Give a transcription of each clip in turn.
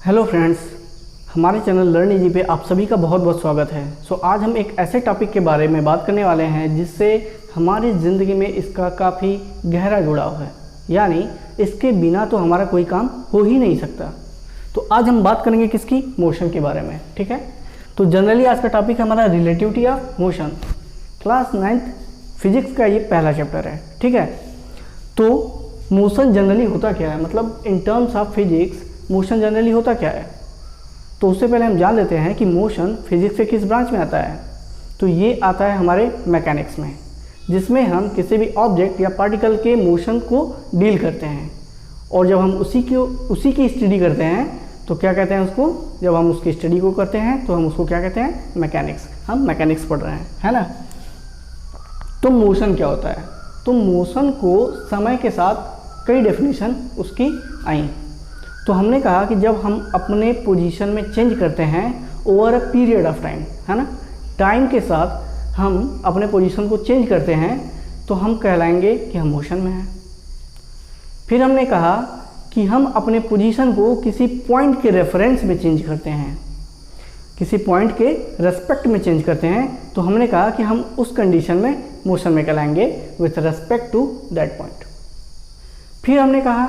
Hello friends, हमारे channel learn easy पे आप सभी का बहुत बहुत स्वागत है। आज हम एक ऐसे टॉपिक के बारे में बात करने वाले हैं जिससे हमारी ज़िंदगी में इसका काफ़ी गहरा जुड़ाव है, यानी इसके बिना तो हमारा कोई काम हो ही नहीं सकता। तो आज हम बात करेंगे किसकी? मोशन के बारे में। ठीक है, तो जनरली आज का टॉपिक हमारा relativity of motion. Class 9th physics का ये पहला चैप्टर है। ठीक है, तो मोशन जनरली होता क्या है, मतलब in terms of physics motion generally होता क्या है। तो उससे पहले हम जान लेते हैं कि मोशन फिजिक्स के किस ब्रांच में आता है। तो ये आता है हमारे मैकेनिक्स में, जिसमें हम किसी भी ऑब्जेक्ट या पार्टिकल के मोशन को डील करते हैं। और जब हम उसी की स्टडी करते हैं तो क्या कहते हैं उसको? जब हम उसकी स्टडी को करते हैं तो हम उसको क्या कहते हैं? मैकेनिक्स। हम मैकेनिक्स पढ़ रहे हैं, है ना। तो मोशन क्या होता है? तो मोशन को समय के साथ कई डेफिनेशन उसकी आई। तो हमने कहा कि जब हम अपने पोजीशन में चेंज करते हैं over a period of time, है ना, टाइम के साथ हम अपने पोजीशन को चेंज करते हैं तो हम कहलाएंगे कि हम मोशन में हैं। फिर हमने कहा कि हम अपने पोजीशन को किसी पॉइंट के रेफरेंस में चेंज करते हैं, किसी पॉइंट के रेस्पेक्ट में चेंज करते हैं, तो हमने कहा कि हम उस कंडीशन में मोशन में कहलाएंगे with respect to that point. फिर हमने कहा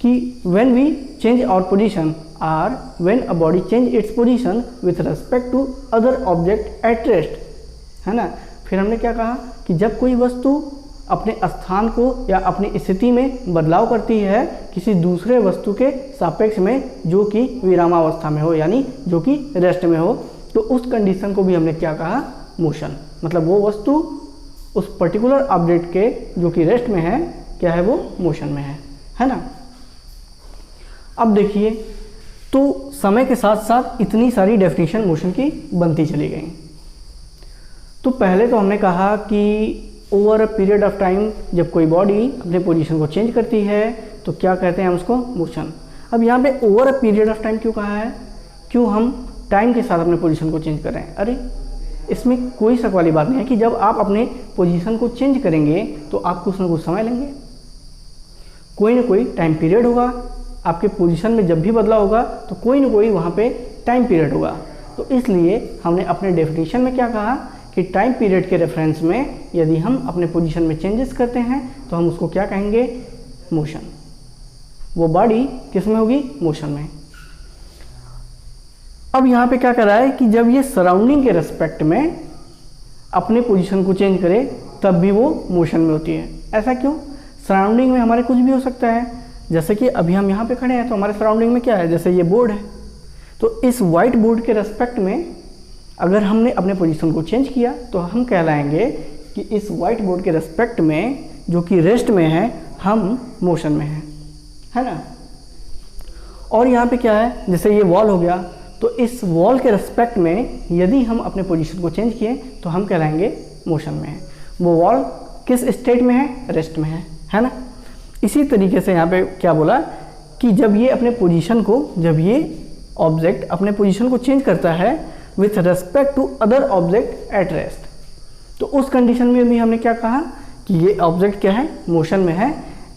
कि when we change our position or when a body change its position with respect to other object at rest, है ना। फिर हमने क्या कहा कि जब कोई वस्तु अपने स्थान को या अपनी स्थिति में बदलाव करती है किसी दूसरे वस्तु के सापेक्ष में जो कि विरामावस्था में हो, यानी जो कि रेस्ट में हो, तो उस कंडीशन को भी हमने क्या कहा? मोशन। मतलब वो वस्तु उस पर्टिकुलर ऑब्जेक्ट के जो कि रेस्ट में है, क्या है वो? मोशन में है ना। अब देखिए, तो समय के साथ साथ इतनी सारी डेफिनेशन मोशन की बनती चली गई। तो पहले तो हमने कहा कि over a period of time जब कोई बॉडी अपने पोजीशन को चेंज करती है तो क्या कहते हैं हम उसको? मोशन। अब यहाँ पे over a period of time क्यों कहा है? क्यों हम टाइम के साथ अपने पोजीशन को चेंज कर रहे हैं? अरे इसमें कोई शक वाली बात नहीं है कि जब आप अपने पोजीशन को चेंज करेंगे तो आप कुछ ना कुछ समय लेंगे, कोई ना कोई टाइम पीरियड होगा। आपके पोजीशन में जब भी बदलाव होगा तो कोई ना कोई वहाँ पे टाइम पीरियड होगा। तो इसलिए हमने अपने डेफिनेशन में क्या कहा कि टाइम पीरियड के रेफरेंस में यदि हम अपने पोजीशन में चेंजेस करते हैं तो हम उसको क्या कहेंगे? मोशन। वो बॉडी किस में होगी? मोशन में। अब यहाँ पे क्या कर रहा है कि जब ये सराउंडिंग के रेस्पेक्ट में अपने पोजीशन को चेंज करे तब भी वो मोशन में होती है। ऐसा क्यों? सराउंडिंग में हमारे कुछ भी हो सकता है। जैसे कि अभी हम यहाँ पे खड़े हैं तो हमारे सराउंडिंग में क्या है? जैसे ये बोर्ड है, तो इस वाइट बोर्ड के रेस्पेक्ट में अगर हमने अपने पोजीशन को चेंज किया तो हम कहलाएंगे कि इस वाइट बोर्ड के रेस्पेक्ट में जो कि रेस्ट में है हम मोशन में हैं, है ना। और यहाँ पे क्या है? जैसे ये वॉल हो गया, तो इस वॉल के रेस्पेक्ट में यदि हम अपने पोजीशन को चेंज किए तो हम कहलाएंगे मोशन में है। वो वॉल किस स्टेट में है? रेस्ट में है ना। इसी तरीके से यहाँ पे क्या बोला कि जब ये अपने पोजीशन को, जब ये ऑब्जेक्ट अपने पोजीशन को चेंज करता है with respect to other object at rest, तो उस कंडीशन में भी हमने क्या कहा कि ये ऑब्जेक्ट क्या है? मोशन में है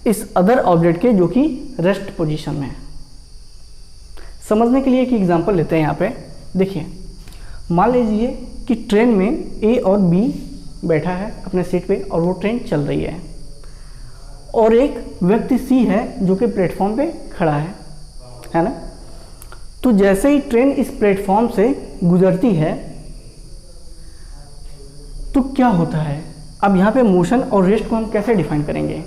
इस अदर ऑब्जेक्ट के जो कि रेस्ट पोजीशन में है। समझने के लिए एक एग्जांपल लेते हैं। यहाँ पे देखिए, मान लीजिए कि ट्रेन में ए और बी बैठा है अपने सीट पे और वो ट्रेन चल रही है, और एक व्यक्ति सी है जो कि प्लेटफॉर्म पे खड़ा है ना। तो जैसे ही ट्रेन इस प्लेटफॉर्म से गुजरती है तो क्या होता है? अब यहाँ पे मोशन और रेस्ट को हम कैसे डिफाइन करेंगे?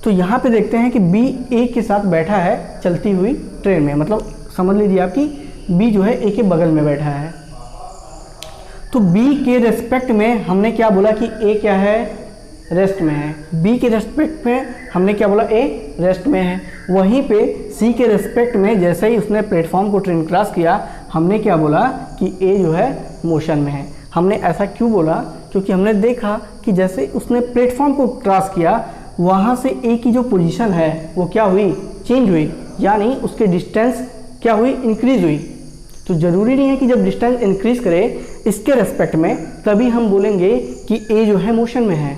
तो यहाँ पे देखते हैं कि बी ए के साथ बैठा है चलती हुई ट्रेन में, मतलब समझ लीजिए आपकी बी जो है ए के बगल में बैठा है। तो बी के रेस्पेक्ट में हमने क्या बोला कि ए क्या है? रेस्ट में है। बी के रेस्पेक्ट में हमने क्या बोला? ए रेस्ट में है। वहीं पे सी के रेस्पेक्ट में जैसे ही उसने प्लेटफॉर्म को ट्रेन क्रॉस किया हमने क्या बोला कि ए जो है मोशन में है। हमने ऐसा क्यों बोला? क्योंकि हमने देखा कि जैसे उसने प्लेटफॉर्म को क्रॉस किया वहाँ से ए की जो पोजीशन है वो क्या हुई? चेंज हुई, यानी उसके डिस्टेंस क्या हुई? इंक्रीज हुई। तो ज़रूरी नहीं है कि जब डिस्टेंस इंक्रीज करे इसके रेस्पेक्ट में तभी हम बोलेंगे कि ए जो है मोशन में है।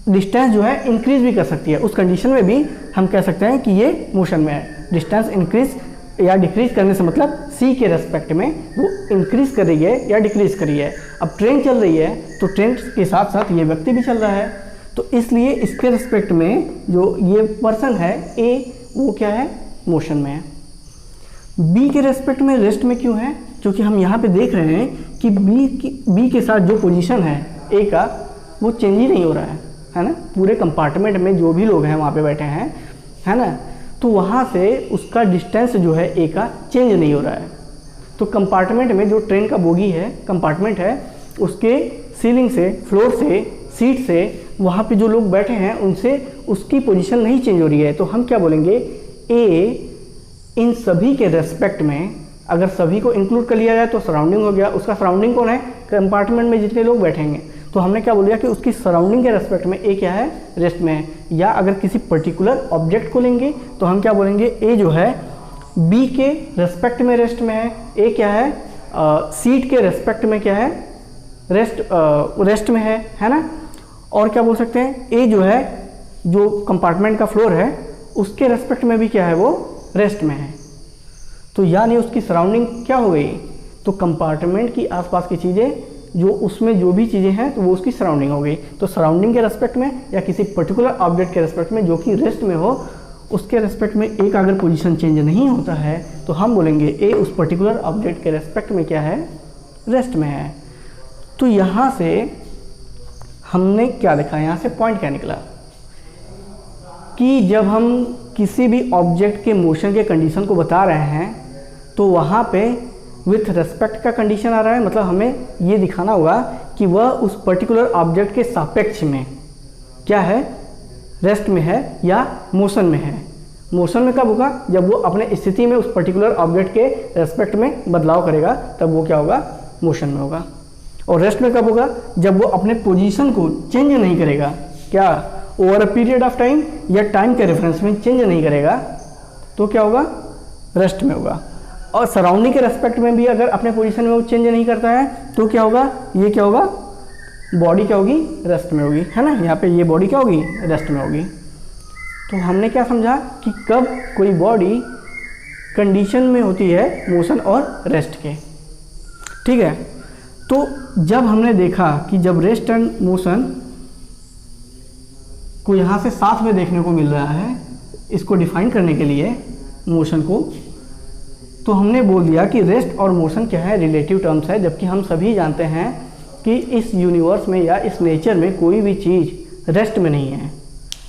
डिस्टेंस जो है इंक्रीज भी कर सकती है, उस कंडीशन में भी हम कह सकते हैं कि ये मोशन में है। डिस्टेंस इंक्रीज या डिक्रीज करने से मतलब सी के रेस्पेक्ट में वो इंक्रीज कर रही है या डिक्रीज कर रही है। अब ट्रेन चल रही है तो ट्रेन के साथ साथ ये व्यक्ति भी चल रहा है, तो इसलिए इसके रेस्पेक्ट में जो ये पर्सन है ए वो क्या है, मोशन में है। बी के रेस्पेक्ट में रेस्ट में क्यों है, क्योंकि हम यहाँ पे देख रहे हैं कि बी के साथ जो पोजीशन है ए का वो चेंज ही नहीं हो रहा है ना। पूरे कंपार्टमेंट में जो भी लोग हैं वहाँ पे बैठे हैं, है ना, तो वहाँ से उसका डिस्टेंस जो है ए का चेंज नहीं हो रहा है। तो कंपार्टमेंट में जो ट्रेन का बोगी है, कंपार्टमेंट है, उसके सीलिंग से, फ्लोर से, सीट से, वहाँ पे जो लोग बैठे हैं उनसे उसकी पोजीशन नहीं चेंज हो रही है। तो हम क्या बोलेंगे, ए इन सभी के रेस्पेक्ट में, अगर सभी को इंक्लूड कर लिया जाए तो सराउंडिंग हो गया। उसका सराउंडिंग कौन है, कंपार्टमेंट में जितने लोग बैठेंगे, तो हमने क्या बोल दिया कि उसकी सराउंडिंग के रेस्पेक्ट में ए क्या है, रेस्ट में है। या अगर किसी पर्टिकुलर ऑब्जेक्ट को लेंगे तो हम क्या बोलेंगे, ए जो है बी के रेस्पेक्ट में रेस्ट में है, ए क्या है, सीट के रेस्पेक्ट में क्या है, रेस्ट में है ना। और क्या बोल सकते हैं, ए जो है जो कंपार्टमेंट का फ्लोर है उसके रेस्पेक्ट में भी क्या है, वो रेस्ट में है। तो यानी उसकी सराउंडिंग क्या हो गई, तो कंपार्टमेंट की आसपास की चीज़ें, जो उसमें जो भी चीज़ें हैं तो वो उसकी सराउंडिंग हो गई। तो सराउंडिंग के रेस्पेक्ट में या किसी पर्टिकुलर ऑब्जेक्ट के रेस्पेक्ट में जो कि रेस्ट में हो, उसके रेस्पेक्ट में एक अगर पोजीशन चेंज नहीं होता है तो हम बोलेंगे ए उस पर्टिकुलर ऑब्जेक्ट के रेस्पेक्ट में क्या है, रेस्ट में है। तो यहाँ से हमने क्या देखा, यहाँ से पॉइंट क्या निकला कि जब हम किसी भी ऑब्जेक्ट के मोशन के कंडीशन को बता रहे हैं तो वहाँ पे विथ रेस्पेक्ट का कंडीशन आ रहा है, मतलब हमें ये दिखाना होगा कि वह उस पर्टिकुलर ऑब्जेक्ट के सापेक्ष में क्या है, रेस्ट में है या मोशन में है। मोशन में कब होगा, जब वो अपने स्थिति में उस पर्टिकुलर ऑब्जेक्ट के रेस्पेक्ट में बदलाव करेगा, तब वो क्या होगा, मोशन में होगा। और रेस्ट में कब होगा, जब वो अपने पोजीशन को चेंज नहीं करेगा, क्या, over a period of time या टाइम के रेफरेंस में चेंज नहीं करेगा, तो क्या होगा, रेस्ट में होगा। और सराउंडिंग के रेस्पेक्ट में भी अगर अपने पोजीशन में वो चेंज नहीं करता है तो क्या होगा, ये क्या होगा, बॉडी क्या होगी, रेस्ट में होगी, है ना। यहाँ पे ये बॉडी क्या होगी, रेस्ट में होगी। तो हमने क्या समझा कि कब कोई बॉडी कंडीशन में होती है मोशन और रेस्ट के, ठीक है। तो जब हमने देखा कि जब रेस्ट एंड मोशन को यहाँ से साथ में देखने को मिल रहा है, इसको डिफाइन करने के लिए मोशन को, तो हमने बोल दिया कि रेस्ट और मोशन क्या है, रिलेटिव टर्म्स है। जबकि हम सभी जानते हैं कि इस यूनिवर्स में या इस नेचर में कोई भी चीज़ रेस्ट में नहीं है,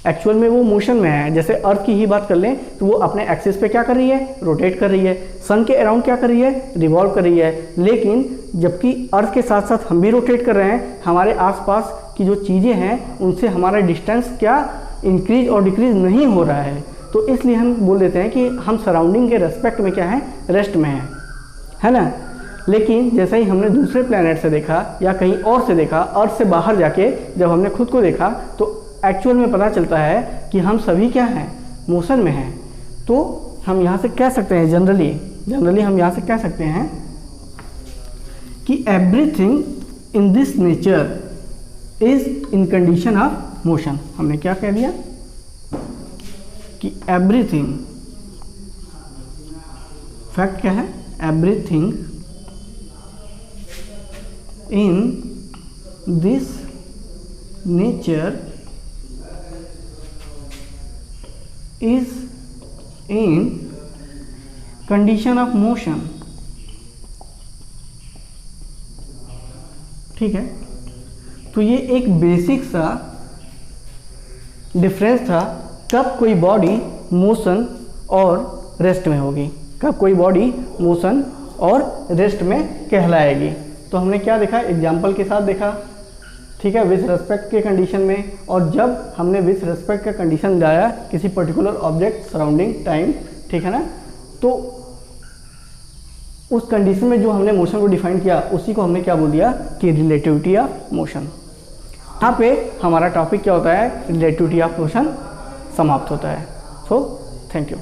एक्चुअल में वो मोशन में है। जैसे अर्थ की ही बात कर लें तो वो अपने एक्सिस पे क्या कर रही है, रोटेट कर रही है। सन के अराउंड क्या कर रही है, रिवॉल्व कर रही है। लेकिन जबकि अर्थ के साथ साथ हम भी रोटेट कर रहे हैं, हमारे आसपास की जो चीज़ें हैं उनसे हमारा डिस्टेंस क्या इंक्रीज और डिक्रीज नहीं हो रहा है। तो इसलिए हम बोल देते हैं कि हम सराउंडिंग के रेस्पेक्ट में क्या है, रेस्ट में है ना। लेकिन जैसे ही हमने दूसरे प्लैनेट से देखा या कहीं और से देखा, अर्थ से बाहर जाके जब हमने खुद को देखा, तो एक्चुअल में पता चलता है कि हम सभी क्या हैं, मोशन में हैं। तो हम यहाँ से कह सकते हैं, जनरली हम यहाँ से कह सकते हैं कि everything in this nature is in condition of motion. हमने क्या कह दिया कि एवरीथिंग, फैक्ट क्या है, everything in this nature is in condition of motion, ठीक है। तो ये एक बेसिक सा डिफरेंस था, कब कोई बॉडी मोशन और रेस्ट में होगी, कब कोई बॉडी मोशन और रेस्ट में कहलाएगी। तो हमने क्या देखा, एग्जाम्पल के साथ देखा, ठीक है, विथ रेस्पेक्ट के कंडीशन में। और जब हमने विथ रेस्पेक्ट का कंडीशन लाया किसी पर्टिकुलर ऑब्जेक्ट, सराउंडिंग, टाइम, ठीक है ना, तो उस कंडीशन में जो हमने मोशन को डिफाइन किया उसी को हमने क्या बोल दिया कि रिलेटिविटी ऑफ मोशन। यहाँ पे हमारा टॉपिक क्या होता है, रिलेटिविटी ऑफ मोशन समाप्त होता है। So thank you.